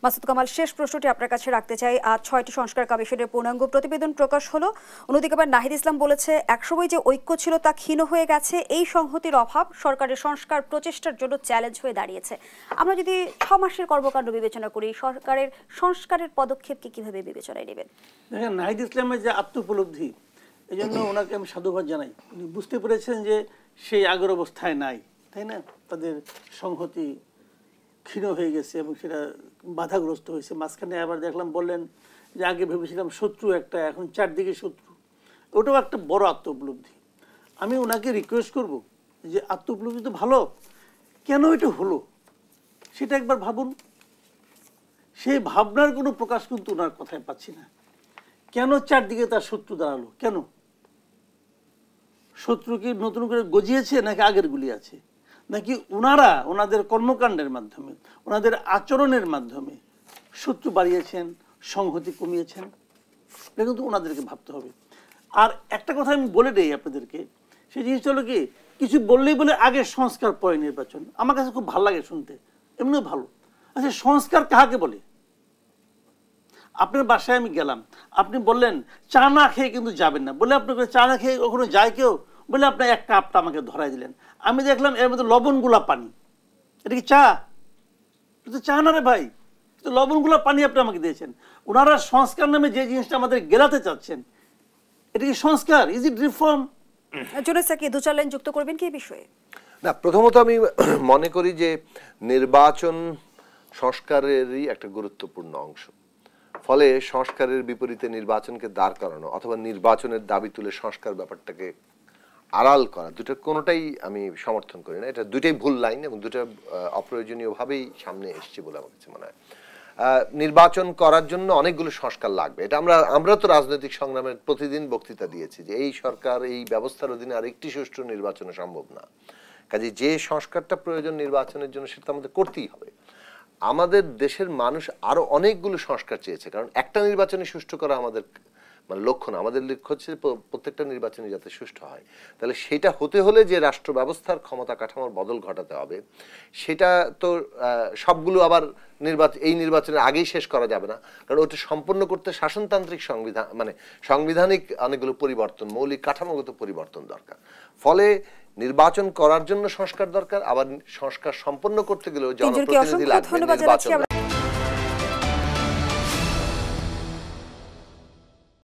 মাসুদ কামাল, শেষ প্রশ্নটি আপনার কাছে রাখতে চাই। আজ ৬টি সংস্কার কমিশনের পূর্ণাঙ্গ প্রতিবেদন প্রকাশ হলো। অন্যদিকে আবার নাহিদ ইসলাম বলেছে একসময় যে ঐক্য ছিল তা ক্ষীণ হয়ে গেছে, এই সংহতির অভাব সরকারের সংস্কার প্রচেষ্টার জন্য চ্যালেঞ্জ হয়ে দাঁড়িয়েছে। আমরা যদি ৬ মাসের কর্মকাণ্ড বিবেচনা করি, সরকারের সংস্কারের পদক্ষেপকে কিভাবে বিবেচনায় নেবেন? দেখেন, নাহিদ ইসলামের যে আত্মোপলব্ধি, এই জন্য ওনাকে আমি সাধুবাদ জানাই। উনি বুঝতে পেরেছেন যে সেই আগের অবস্থায় নাই, তাই না? তাদের সংহতি ক্ষীণ হয়ে গেছে এবং সেটা বাধাগ্রস্ত হয়েছে। মাঝখানে আবার দেখলাম বললেন যে আগে ভেবেছিলাম শত্রু একটা, এখন চারদিকে শত্রু। ওটাও একটা বড় আত্মোপলব্ধি। আমি ওনাকে রিকোয়েস্ট করব যে আত্মোপলব্ধি তো ভালো, কেন এটা হলো সেটা একবার ভাবুন। সেই ভাবনার কোনো প্রকাশ কিন্তু ওনার কথায় পাচ্ছি না। কেন চারদিকে তার শত্রু দাঁড়ালো? কেন? শত্রু কি নতুন করে গজিয়েছে নাকি আগের গুলি আছে? নাকি ওনারা ওনাদের কর্মকাণ্ডের মাধ্যমে, ওনাদের আচরণের মাধ্যমে শত্রু বাড়িয়েছেন, সংহতি কমিয়েছেন? এটা কিন্তু ওনাদেরকে ভাবতে হবে। আর একটা কথা আমি বলে দেই আপনাদেরকে, সেই জিনিসটা হলো কি, কিছু বললেই বলে আগে সংস্কার পরে নির্বাচন। আমার কাছে খুব ভালো লাগে শুনতে, এমনিও ভালো। আচ্ছা, সংস্কার কাহাকে বলে? আপনার বাসায় আমি গেলাম, আপনি বললেন চা না খেয়ে কিন্তু যাবেন না, বলে আপনাকে চা না খেয়ে কখনো যায় কেউ? বলে আপনি এক কাপটা আমাকে ধরাই দিলেন, আমি দেখলাম এর মধ্যে লবণগুলা পানি। এটা কি চা? এটা চা না রে ভাই, লবণগুলা পানি আপনি আমাকে দিয়েছেন। ওনারা সংস্কার নামে যে জিনিসটা আমাদের গেলাতে চাচ্ছেন, এটা কি সংস্কার? Is it reform? Jonas sir, কি দু চার লাইন যুক্ত করবেন কি এই বিষয়ে? না, প্রথমত আমি মনে করি যে নির্বাচন সংস্কারেরই একটা গুরুত্বপূর্ণ অংশ। ফলে সংস্কারের বিপরীতে নির্বাচনকে দাঁড় করানো অথবা নির্বাচনের দাবি তুলে সংস্কার ব্যাপারটাকে আড়াল করা, দুটো কোনোটাই আমি সমর্থন করি না। এটা দুটোই ভুল লাইন এবং দুটো অপ্রয়োজনীয়ভাবেই সামনে এসছে বলে আমার কাছে মনে হয়। নির্বাচন করার জন্য অনেকগুলো সংস্কার লাগবে, এটা আমরা তো রাজনৈতিক সংগ্রামের প্রতিদিন বক্তৃতা দিয়েছি যে এই সরকার এই ব্যবস্থার অধীনে আর একটি সুষ্ঠু নির্বাচন সম্ভব না। কাজে যে সংস্কারটা প্রয়োজন নির্বাচনের জন্য সেটা আমাদের করতেই হবে। আমাদের দেশের মানুষ আরো অনেকগুলো সংস্কার চেয়েছে, কারণ একটা নির্বাচনে সুষ্ঠু করা আমাদের মানে লক্ষ্য না। আমাদের লক্ষ্য হচ্ছে প্রত্যেকটা নির্বাচনে যাতে সুষ্ঠু হয়। তাহলে সেটা হতে হলে যে রাষ্ট্র ব্যবস্থার ক্ষমতা কাঠামোর বদল ঘটাতে হবে, সেটা তো সবগুলো আবার এই নির্বাচনের আগেই শেষ করা যাবে না, কারণ ওটা সম্পন্ন করতে শাসনতান্ত্রিক সংবিধান মানে সাংবিধানিক অনেকগুলো পরিবর্তন, মৌলিক কাঠামোগত পরিবর্তন দরকার। ফলে নির্বাচন করার জন্য সংস্কার দরকার, আবার সংস্কার সম্পন্ন করতে গেলেও জনপ্রতিনিধি লাগবে, নির্বাচন